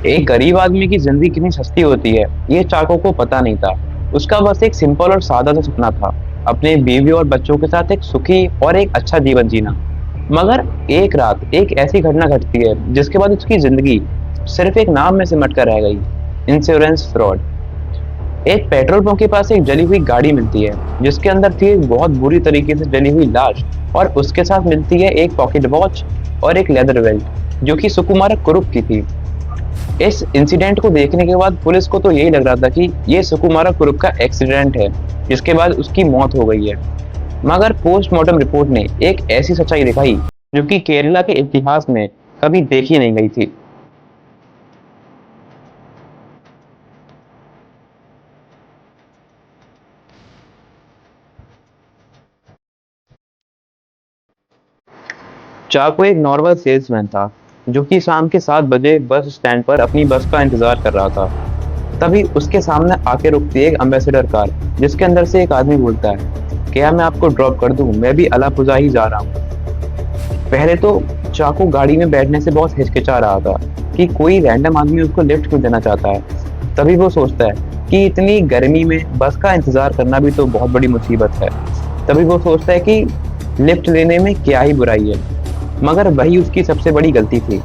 एक गरीब आदमी की जिंदगी कितनी सस्ती होती है ये चाको को पता नहीं था। उसका बस एक सिंपल और सादा सा सपना था, अपने बीवी और बच्चों के साथ एक सुखी और एक अच्छा जीवन जीना। मगर एक रात एक ऐसी घटना घटती है जिसके बाद उसकी जिंदगी सिर्फ एक नाम में सिमट कर रह गई। Insurance fraud. एक पेट्रोल पंप के पास एक जली हुई गाड़ी मिलती है जिसके अंदर थी एक बहुत बुरी तरीके से जली हुई लाश, और उसके साथ मिलती है एक पॉकेट वॉच और एक लेदर बेल्ट जो कि सुकुमार कुरुप की थी। इस इंसिडेंट को देखने के बाद पुलिस को तो यही लग रहा था कि ये सुकुमारा कुरुप का एक्सीडेंट है, जिसके बाद उसकी मौत हो गई है। मगर पोस्टमार्टम रिपोर्ट ने एक ऐसी सच्चाई दिखाई जो कि केरला के इतिहास में कभी देखी नहीं गई थी। चाको एक नॉर्मल सेल्समैन था जो कि शाम के 7 बजे बस स्टैंड पर अपनी बस का इंतजार कर रहा था। तभी उसके सामने आके रुकती है एक एम्बेसडर कार, जिसके अंदर से एक आदमी बोलता है, क्या मैं आपको ड्रॉप कर दूं, मैं भी अलापुजा ही जा रहा हूँ। पहले तो चाको गाड़ी में बैठने से बहुत हिचकिचा रहा था कि कोई रैंडम आदमी उसको लिफ्ट क्यों देना चाहता है। तभी वो सोचता है कि इतनी गर्मी में बस का इंतजार करना भी तो बहुत बड़ी मुसीबत है। तभी वो सोचता है कि लिफ्ट लेने में क्या ही बुराई है। मगर वही उसकी सबसे बड़ी गलती थी।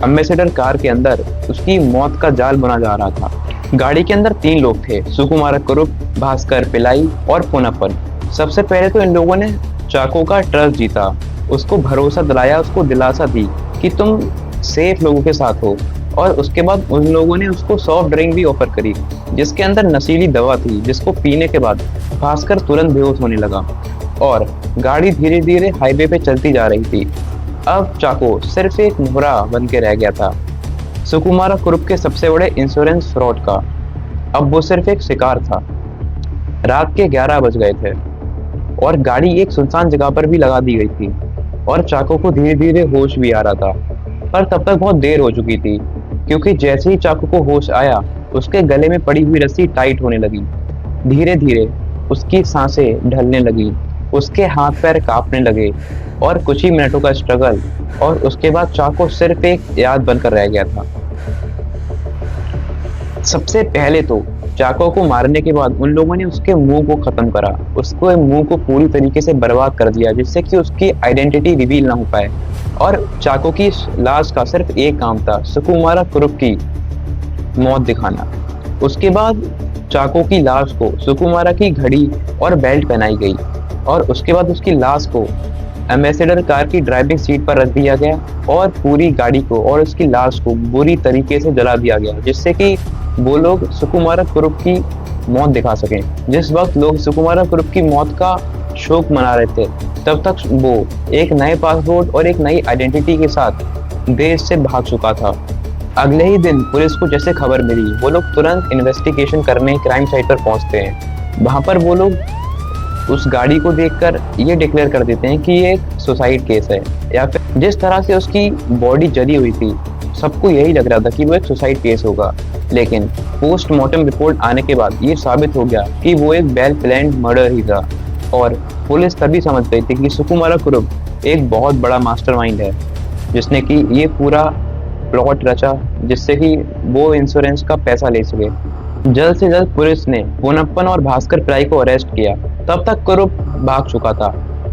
एम्बेसडर कार के अंदर उसकी मौत का जाल बुना जा रहा था। गाड़ी के अंदर 3 लोग थे, सुकुमार कुरुप, भास्कर पिलाई और पुनप्पन। सबसे पहले तो इन लोगों ने चाको का ट्रस्ट जीता, उसको भरोसा दिलाया, उसको दिलासा दी कि तुम सेफ लोगों के साथ हो। और उसके बाद उन लोगों ने उसको सॉफ्ट ड्रिंक भी ऑफर करी जिसके अंदर नशीली दवा थी, जिसको पीने के बाद भास्कर तुरंत बेहोश होने लगा और गाड़ी धीरे धीरे हाईवे पे चलती जा रही थी। अब चाको सिर्फ एक मोहरा बन के रह गया था सुकुमारा कुरुप के सबसे बड़े इंश्योरेंस फ्रॉड का। अब वो सिर्फ एक शिकार था। रात के 11 बज गए थे और गाड़ी एक सुनसान जगह पर भी लगा दी गई थी और चाको को धीरे धीरे होश भी आ रहा था। पर तब तक बहुत देर हो चुकी थी, क्योंकि जैसे ही चाको को होश आया उसके गले में पड़ी हुई रस्सी टाइट होने लगी। धीरे धीरे उसकी सांसें ढलने लगी, उसके हाथ पैर कांपने लगे और कुछ ही मिनटों का स्ट्रगल और उसके बाद चाको सिर्फ एक याद बनकर रह गया था। सबसे पहले तो चाको को मारने के बाद उन लोगों ने उसके मुंह को खत्म करा, उसको मुंह को पूरी तरीके से बर्बाद कर दिया जिससे कि उसकी आइडेंटिटी रिवील ना हो पाए। और चाको की लाश का सिर्फ एक काम था, सुकुमारा कुरुप की मौत दिखाना। उसके बाद चाको की लाश को सुकुमारा की घड़ी और बेल्ट पहनाई गई और उसके बाद उसकी लाश को एम्बेसडर कार की ड्राइविंग सीट पर रख दिया गया और पूरी गाड़ी को और उसकी लाश को बुरी तरीके से जला दिया गया, जिससे कि वो लोग सुकुमारा कुरुप की मौत दिखा सकें। जिस वक्त लोग सुकुमारा कुरुप की मौत का शोक मना रहे थे, तब तक वो एक नए पासपोर्ट और एक नई आइडेंटिटी के साथ देश से भाग चुका था। अगले ही दिन पुलिस को जैसे खबर मिली, वो लोग तुरंत इन्वेस्टिगेशन करने क्राइम साइट पर पहुंचते हैं। वहां पर वो लोग उस गाड़ी को देखकर ये डिक्लेयर कर देते हैं कि ये एक सुसाइड केस है, या फिर जिस तरह से उसकी बॉडी जली हुई थी सबको यही लग रहा था कि वो एक सुसाइड केस होगा। लेकिन पोस्टमार्टम रिपोर्ट आने के बाद ये साबित हो गया कि वो एक वेल प्लान्ड मर्डर ही था। और पुलिस तभी समझ गई थी कि सुकुमारा कुरुप एक बहुत बड़ा मास्टरमाइंड है जिसने कि ये पूरा प्लॉट रचा जिससे कि वो इंश्योरेंस का पैसा ले सके। जल्द से जल्द पुलिस ने पोनप्पन और भास्कर पिलाई को अरेस्ट किया। तब तक कुरुप भाग चुका था।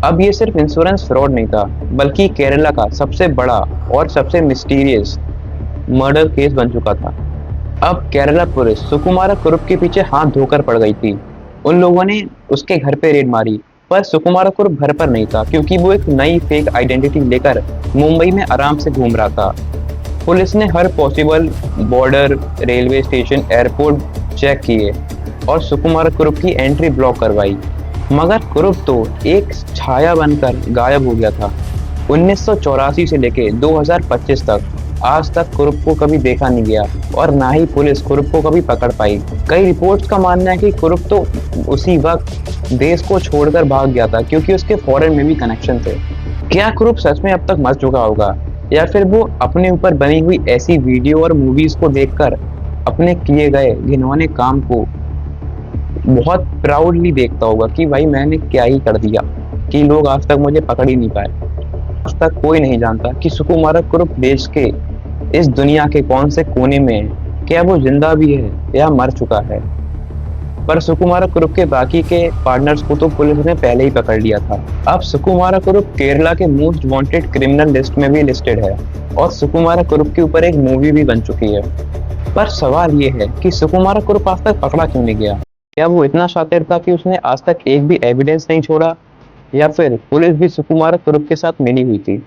अब ये सिर्फ इंश्योरेंस फ्रॉड नहीं था, बल्कि केरला का सबसे बड़ा और सबसे मिस्टीरियस मर्डर केस बन चुका था। अब केरला पुलिस सुकुमारा कुरुप के पीछे हाथ धोकर पड़ गई थी। उन लोगों ने उसके घर पे रेड मारी, पर सुकुमारा कुरुप घर पर नहीं था क्योंकि वो एक नई फेक आइडेंटिटी लेकर मुंबई में आराम से घूम रहा था। पुलिस ने हर possible border, railway station, airport check किए और सुकुमार कुरुप की एंट्री ब्लॉक करवाई। मगर कुरुप तो एक छाया बनकर गायब हो गया था। 1984 से लेके 2025 तक आज तक कुरुप को कभी देखा नहीं गया और ना ही पुलिस कुरुप को कभी पकड़ पाई। कई रिपोर्ट्स का मानना है कि कुरुप तो उसी वक्त देश को छोड़कर भाग गया था क्योंकि उसके फॉरेन में भी कनेक्शन थे। क्या कुरुप सच में अब तक मर चुका होगा, या फिर वो अपने ऊपर बनी हुई ऐसी वीडियो और मूवीज को देखकर अपने किए गए घिनौने काम को बहुत प्राउडली देखता होगा कि भाई मैंने क्या ही कर दिया कि लोग आज तक मुझे पकड़ ही नहीं पाए। आज तक कोई नहीं जानता कि सुकुमारा कुरुप देश के इस दुनिया के कौन से कोने में है, क्या वो जिंदा भी है या मर चुका है। पर सुकुमारा कुरुप के बाकी के पार्टनर्स को तो पुलिस ने पहले ही पकड़ लिया था। अब सुकुमारा कुरुप केरला के मोस्ट वांटेड क्रिमिनल लिस्ट में भी लिस्टेड है और सुकुमारा कुरुप के ऊपर एक मूवी भी बन चुकी है। पर सवाल ये है कि सुकुमारा कुरुप आज तक पकड़ा क्यों नहीं गया? क्या वो इतना शातिर था कि उसने आज तक एक भी एविडेंस नहीं छोड़ा, या फिर पुलिस भी सुकुमारा कुरुप के साथ मिली हुई थी?